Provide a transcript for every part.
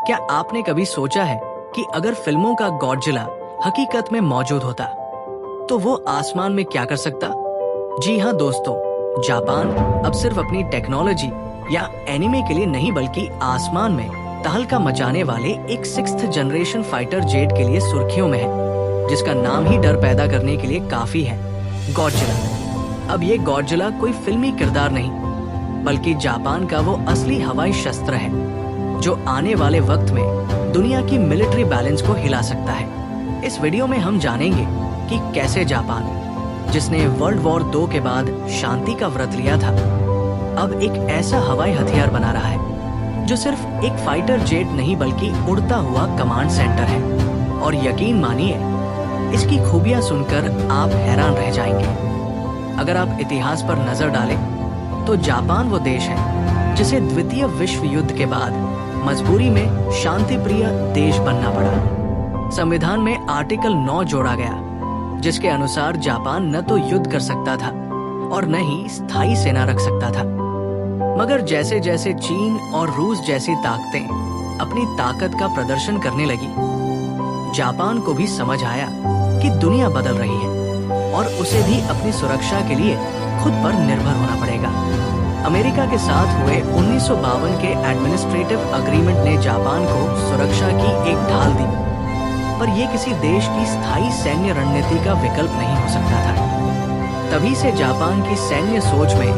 क्या आपने कभी सोचा है कि अगर फिल्मों का गॉडजिला हकीकत में मौजूद होता तो वो आसमान में क्या कर सकता? जी हाँ दोस्तों, जापान अब सिर्फ अपनी टेक्नोलॉजी या एनिमे के लिए नहीं बल्कि आसमान में तहलका मचाने वाले एक 6th जनरेशन फाइटर जेट के लिए सुर्खियों में है, जिसका नाम ही डर पैदा करने के लिए काफी है, गॉडजिला। अब ये गॉडजिला कोई फिल्मी किरदार नहीं बल्कि जापान का वो असली हवाई शस्त्र है जो आने वाले वक्त में दुनिया की मिलिट्री बैलेंस को हिला सकता है। इस वीडियो में हम जानेंगे कि कैसे जापान, जिसने वर्ल्ड वॉर 2 के बाद शांति का व्रत लिया था, अब एक ऐसा हवाई हथियार बना रहा है जो सिर्फ एक फाइटर जेट नहीं बल्कि उड़ता हुआ कमांड सेंटर है। और यकीन मानिए, इसकी खूबियां सुनकर आप हैरान रह जाएंगे। अगर आप इतिहास पर नजर डालें तो जापान वो देश है जिसे द्वितीय विश्व युद्ध के बाद मजबूरी में शांति प्रिय देश बनना पड़ा। संविधान में आर्टिकल 9 जोड़ा गया जिसके अनुसार जापान न तो युद्ध कर सकता था और न ही स्थायी सेना रख सकता था। मगर जैसे जैसे चीन और रूस जैसी ताकतें अपनी ताकत का प्रदर्शन करने लगी, जापान को भी समझ आया कि दुनिया बदल रही है और उसे भी अपनी सुरक्षा के लिए खुद पर निर्भर होना पड़ेगा। अमेरिका के साथ हुए 1952 के एडमिनिस्ट्रेटिव अग्रीमेंट ने जापान को सुरक्षा की एक ढाल दी, पर यह किसी देश की स्थायी सैन्य रणनीति का विकल्प नहीं हो सकता था। तभी से जापान की सैन्य सोच में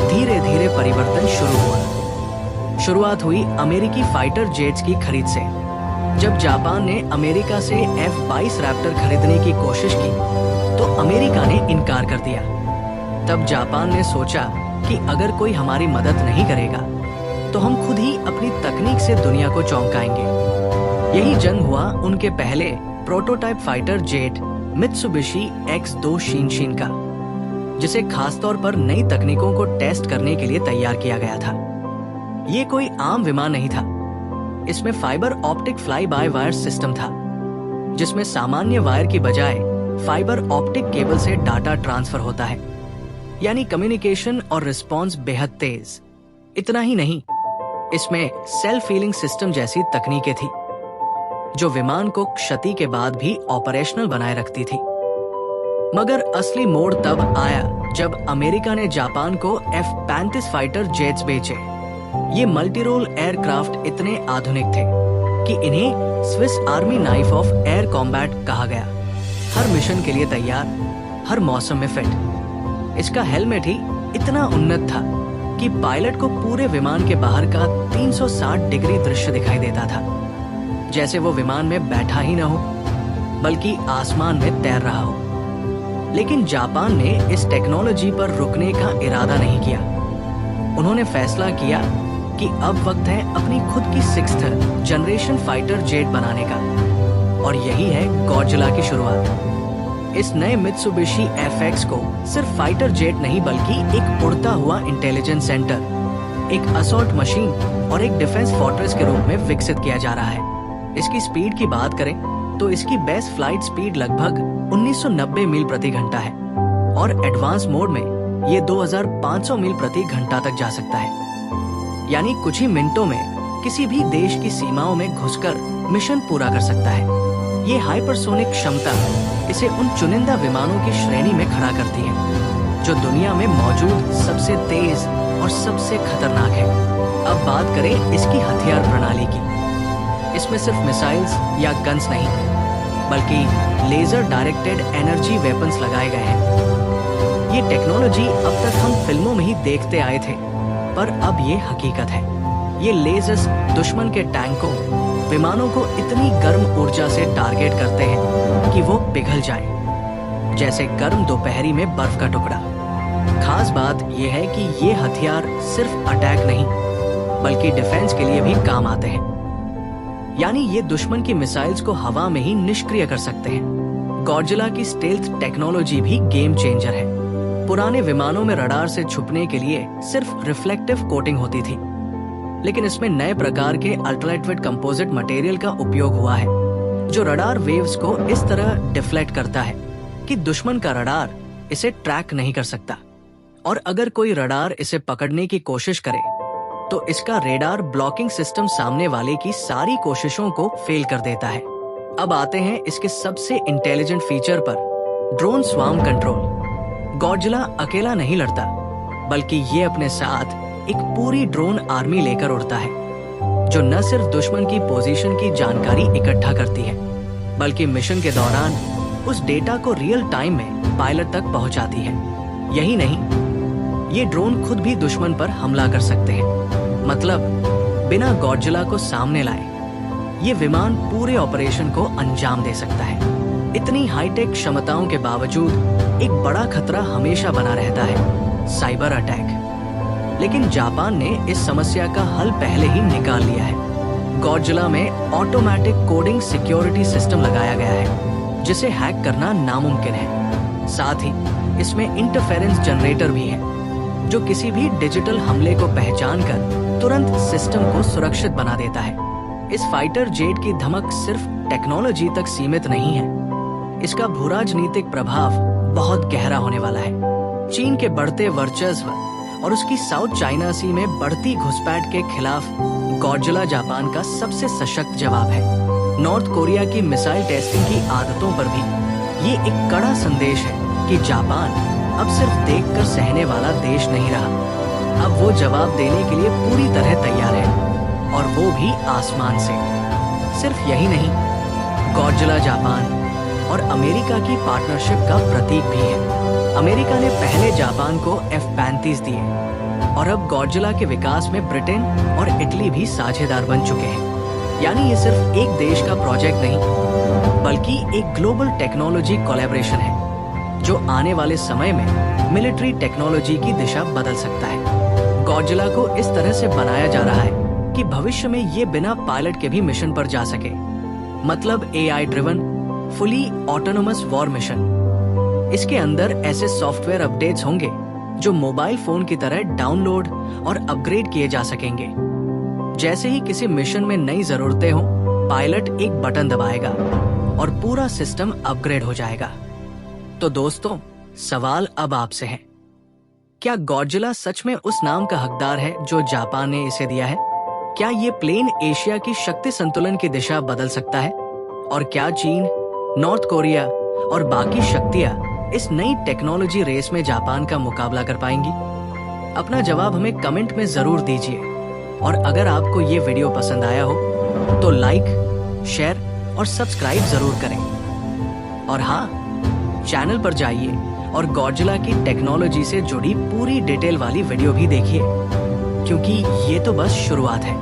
धीरे धीरे परिवर्तन शुरू हुआ। शुरुआत हुई अमेरिकी फाइटर जेट्स की खरीद से। जब जापान ने अमेरिका से F-22 रैप्टर खरीदने की कोशिश की तो अमेरिका ने इनकार कर दिया। तब जापान ने सोचा कि अगर कोई हमारी मदद नहीं करेगा तो हम खुद ही अपनी तकनीक से दुनिया को चौंकाएंगे। यही जन्म हुआ उनके पहले prototype fighter jet Mitsubishi X2 शिनशिन का, जिसे खासतौर पर नई तकनीकों को टेस्ट करने के लिए तैयार किया गया था। ये कोई आम विमान नहीं था। इसमें fibre optic fly by wire system था, जिसमें सामान्य वायर की बजाय फाइबर ऑप्टिक केबल से डाटा ट्रांसफर होता है, यानी कम्युनिकेशन और रिस्पॉन्स बेहद तेज। इतना ही नहीं, इसमें सेल्फ हीलिंग सिस्टम जैसी तकनीकें थी जो विमान को क्षति के बाद भी ऑपरेशनल बनाए रखती थी। मगर असली मोड़ तब आया जब अमेरिका ने जापान को F-35 फाइटर जेट्स बेचे। ये मल्टी रोल एयरक्राफ्ट इतने आधुनिक थे कि इन्हें Swiss army knife of air combat कहा गया। हर मिशन के लिए तैयार, हर मौसम में फिट। इसका हेलमेट ही इतना उन्नत था कि पायलट को पूरे विमान के बाहर का 360 डिग्री दृश्य दिखाई देता था, जैसे वो विमान में बैठा ही न हो बल्कि आसमान में तैर रहा हो। लेकिन जापान ने इस टेक्नोलॉजी पर रुकने का इरादा नहीं किया। उन्होंने फैसला किया कि अब वक्त है अपनी खुद की 6th जनरेशन फाइटर जेट बनाने का, और यही है गॉडजिला की शुरुआत। इस नए मित्सुबिशी FX को सिर्फ फाइटर जेट नहीं बल्कि एक उड़ता हुआ इंटेलिजेंस सेंटर, एक असॉल्ट मशीन और एक डिफेंस फोर्ट्रेस के रूप में विकसित किया जा रहा है। इसकी स्पीड की बात करें तो इसकी बेस्ट फ्लाइट स्पीड लगभग 1990 मील प्रति घंटा है और एडवांस मोड में ये 2500 मील प्रति घंटा तक जा सकता है, यानी कुछ ही मिनटों में किसी भी देश की सीमाओं में घुसकर मिशन पूरा कर सकता है। ये हाइपरसोनिक क्षमता इसे उन चुनिंदा विमानों की श्रेणी में खड़ा करती है जो दुनिया में मौजूद सबसे तेज और सबसे खतरनाक है। अब बात करें इसकी हथियार प्रणाली की। इसमें सिर्फ मिसाइल्स या गन्स नहीं बल्कि लेजर डायरेक्टेड एनर्जी वेपन्स लगाए गए हैं। ये टेक्नोलॉजी अब तक हम फिल्मों में ही देखते आए थे, पर अब ये हकीकत है। ये लेजर्स दुश्मन के टैंकों, विमानों को इतनी गर्म ऊर्जा से टारगेट करते हैं कि वो पिघल जाएं, जैसे गर्म दोपहरी में बर्फ का टुकड़ा। खास बात यह है कि ये हथियार सिर्फ अटैक नहीं बल्कि डिफेंस के लिए भी काम आते हैं, यानी ये दुश्मन की मिसाइल्स को हवा में ही निष्क्रिय कर सकते हैं। गॉडजिला की स्टेल्थ टेक्नोलॉजी भी गेम चेंजर है। पुराने विमानों में रडार से छुपने के लिए सिर्फ रिफ्लेक्टिव कोटिंग होती थी, लेकिन इसमें नए प्रकार के अल्ट्रालाइटवेट कंपोजिट मटेरियल का उपयोग हुआ है जो रडार वेव्स को इस तरह डिफ्लेक्ट करता है कि दुश्मन का रडार इसे ट्रैक नहीं कर सकता। और अगर कोई रडार इसे पकड़ने की कोशिश करे तो इसका रेडार ब्लॉकिंग सिस्टम सामने वाले की सारी कोशिशों को फेल कर देता है। अब आते हैं इसके सबसे इंटेलिजेंट फीचर पर, ड्रोन स्वार्म कंट्रोल। गॉडजिला अकेला नहीं लड़ता, बल्कि ये अपने साथ एक पूरी ड्रोन आर्मी लेकर उड़ता है, जो न सिर्फ दुश्मन की पोजीशन की जानकारी इकट्ठा करती है, बल्कि मिशन के दौरान उस डेटा को रियल टाइम में पायलट तक पहुंचाती है। यही नहीं, ये ड्रोन खुद भी दुश्मन पर हमला कर सकते हैं, मतलब बिना गॉडजिला को सामने लाए ये विमान पूरे ऑपरेशन को अंजाम दे सकता है। इतनी हाईटेक क्षमताओं के बावजूद एक बड़ा खतरा हमेशा बना रहता है, साइबर अटैक। लेकिन जापान ने इस समस्या का हल पहले ही निकाल लिया है। गॉडजिला में ऑटोमेटिक कोडिंग सिक्योरिटी सिस्टम लगाया गया है, जिसे हैक करना नामुमकिन है। साथ ही इसमें इंटरफेरेंस जनरेटर भी है, जो किसी भी डिजिटल हमले को पहचान कर तुरंत सिस्टम को सुरक्षित बना देता है। इस फाइटर जेट की धमक सिर्फ टेक्नोलॉजी तक सीमित नहीं है, इसका भूराजनीतिक प्रभाव बहुत गहरा होने वाला है। चीन के बढ़ते वर्चस्व और उसकी साउथ चाइना सी में बढ़ती घुसपैठ के खिलाफ गॉडजिला जापान का सबसे सशक्त जवाब है। नॉर्थ कोरिया की मिसाइल टेस्टिंग की आदतों पर भी ये एक कड़ा संदेश है कि जापान अब सिर्फ देखकर सहने वाला देश नहीं रहा, अब वो जवाब देने के लिए पूरी तरह तैयार है, और वो भी आसमान से। सिर्फ यही नहीं, गॉडजिला जापान और अमेरिका की पार्टनरशिप का प्रतीक भी है। अमेरिका ने पहले जापान को F-35 दिए, और अब गॉडजिला के विकास में ब्रिटेन और इटली भी साझेदार बन चुके हैं। यानी ये सिर्फ एक देश का प्रोजेक्ट नहीं, बल्कि एक ग्लोबल टेक्नोलॉजी कोलैबोरेशन है, जो आने वाले समय में मिलिट्री टेक्नोलॉजी की दिशा बदल सकता है। गॉडजिला को इस तरह से बनाया जा रहा है कि भविष्य में ये बिना पायलट के भी मिशन पर जा सके, मतलब AI driven fully autonomous war mission. इसके अंदर ऐसे सॉफ्टवेयर अपडेट्स होंगे जो मोबाइल फोन की तरह डाउनलोड और अपग्रेड किए जा सकेंगे। जैसे ही किसी मिशन में नई जरूरतें हो, पायलट एक बटन दबाएगा और पूरा सिस्टम अपग्रेड हो जाएगा। तो दोस्तों, सवाल अब आपसे है, क्या गॉडजिला सच में उस नाम का हकदार है जो जापान ने इसे दिया है? क्या ये प्लेन एशिया की शक्ति संतुलन की दिशा बदल सकता है? और क्या चीन, नॉर्थ कोरिया और बाकी शक्तियां इस नई टेक्नोलॉजी रेस में जापान का मुकाबला कर पाएंगी? अपना जवाब हमें कमेंट में जरूर दीजिए, और अगर आपको ये वीडियो पसंद आया हो तो लाइक, शेयर और सब्सक्राइब जरूर करें। और हाँ, चैनल पर जाइए और गॉडजिला की टेक्नोलॉजी से जुड़ी पूरी डिटेल वाली वीडियो भी देखिए, क्योंकि ये तो बस शुरुआत है।